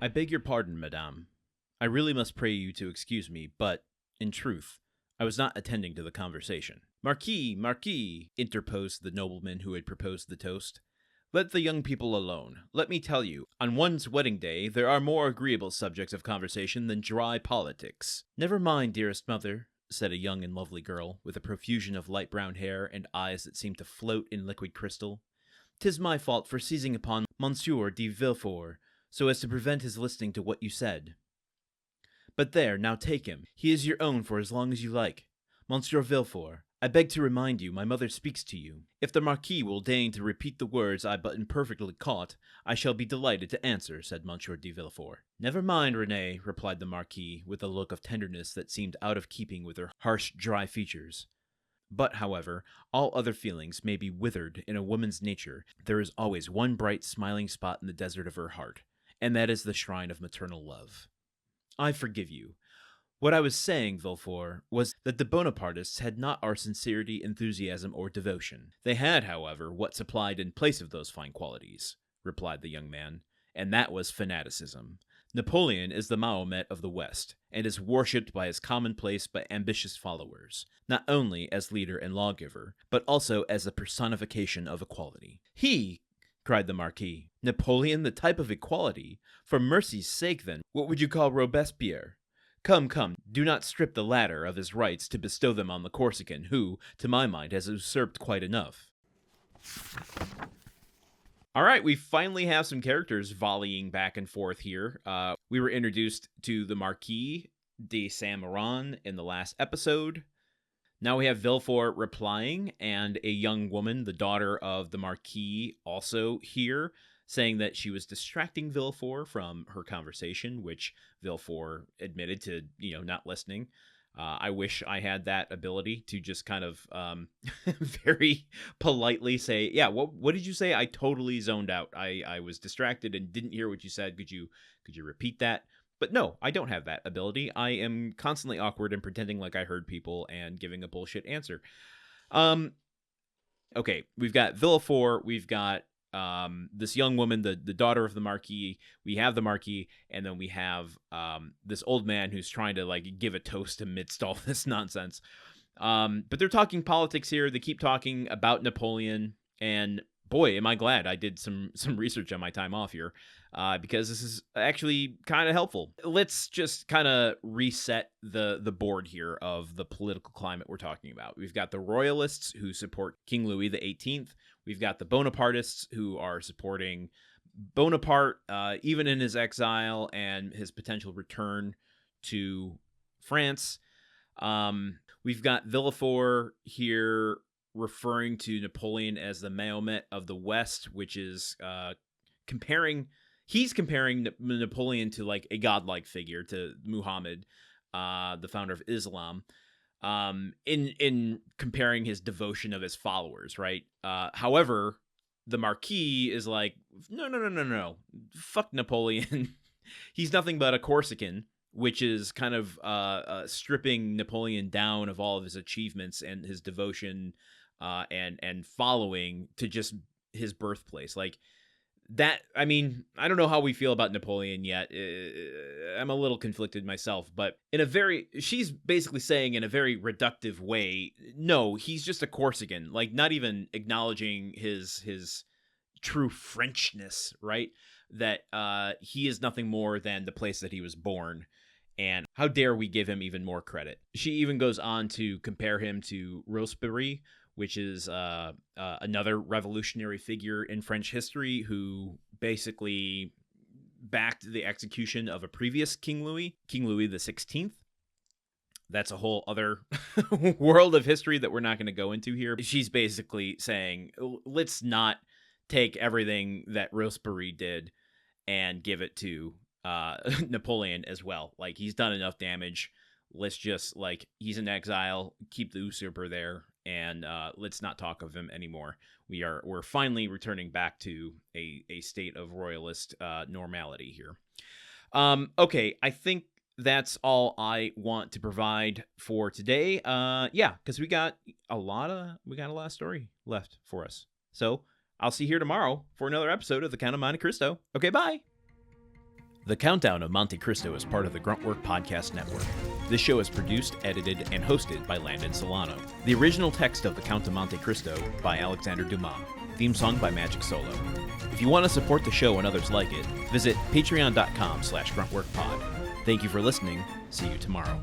I beg your pardon, madame. I really must pray you to excuse me, but, in truth, I was not attending to the conversation. Marquis, interposed the nobleman who had proposed the toast. Let the young people alone. Let me tell you, on one's wedding day, there are more agreeable subjects of conversation than dry politics. Never mind, dearest mother, said a young and lovely girl, with a profusion of light brown hair and eyes that seemed to float in liquid crystal. 'Tis my fault for seizing upon Monsieur de Villefort, so as to prevent his listening to what you said. But there, now take him. He is your own for as long as you like. Monsieur Villefort, I beg to remind you my mother speaks to you. If the Marquis will deign to repeat the words I but imperfectly caught, I shall be delighted to answer, said Monsieur de Villefort. Never mind, Renee, replied the Marquis, with a look of tenderness that seemed out of keeping with her harsh, dry features. But, however, all other feelings may be withered in a woman's nature, there is always one bright, smiling spot in the desert of her heart, and that is the shrine of maternal love. I forgive you. What I was saying, Villefort, was that the Bonapartists had not our sincerity, enthusiasm, or devotion. They had, however, what supplied in place of those fine qualities, replied the young man, and that was fanaticism. Napoleon is the Mahomet of the West, and is worshipped by his commonplace but ambitious followers, not only as leader and lawgiver, but also as the personification of equality. He, cried the Marquis, Napoleon the type of equality? For mercy's sake, then, what would you call Robespierre? Come, do not strip the latter of his rights to bestow them on the Corsican, who, to my mind, has usurped quite enough. All right, we finally have some characters volleying back and forth here. We were introduced to the Marquise de Saint-Méran in the last episode. Now we have Villefort replying, and a young woman, the daughter of the Marquis, also here, saying that she was distracting Villefort from her conversation, which Villefort admitted to, not listening. I wish I had that ability to just kind of very politely say, yeah, what did you say? I totally zoned out. I was distracted and didn't hear what you said. Could you repeat that? But no, I don't have that ability. I am constantly awkward and pretending like I heard people and giving a bullshit answer. Okay, we've got Villefort, we've got this young woman, the daughter of the Marquis, we have the Marquis, and then we have this old man who's trying to give a toast amidst all this nonsense. But they're talking politics here. They keep talking about Napoleon, and boy, am I glad I did some research on my time off here, because this is actually kind of helpful. Let's just kind of reset the board here of the political climate we're talking about. We've got the royalists who support King Louis XVIII. We've got the Bonapartists who are supporting Bonaparte, even in his exile and his potential return to France. We've got Villefort here referring to Napoleon as the Mahomet of the West, which is comparing Napoleon to a godlike figure, to Muhammad, the founder of Islam. In comparing his devotion of his followers, right? However, the Marquis is like, no, fuck Napoleon. He's nothing but a Corsican, which is kind of stripping Napoleon down of all of his achievements and his devotion and following to just his birthplace. That, I mean, I don't know how we feel about Napoleon yet. I'm a little conflicted myself, but she's basically saying in a very reductive way, no, he's just a Corsican, not even acknowledging his true Frenchness, right? That he is nothing more than the place that he was born, and how dare we give him even more credit. She even goes on to compare him to Robespierre, which is another revolutionary figure in French history who basically backed the execution of a previous King Louis the 16th. That's a whole other world of history that we're not going to go into here. She's basically saying, let's not take everything that Robespierre did and give it to Napoleon as well. He's done enough damage. Let's just, he's in exile, keep the usurper there, and let's not talk of him anymore. We're finally returning back to a state of royalist normality here. Okay, I think that's all I want to provide for today. Because we got a lot of story left for us. So I'll see you here tomorrow for another episode of The Count of Monte Cristo. Okay, bye. The Countdown of Monte Cristo is part of the Gruntwork Podcast Network. This show is produced, edited, and hosted by Landon Solano. The original text of The Count of Monte Cristo by Alexander Dumas. Theme song by Magic Solo. If you want to support the show and others like it, visit patreon.com/gruntworkpod. Thank you for listening. See you tomorrow.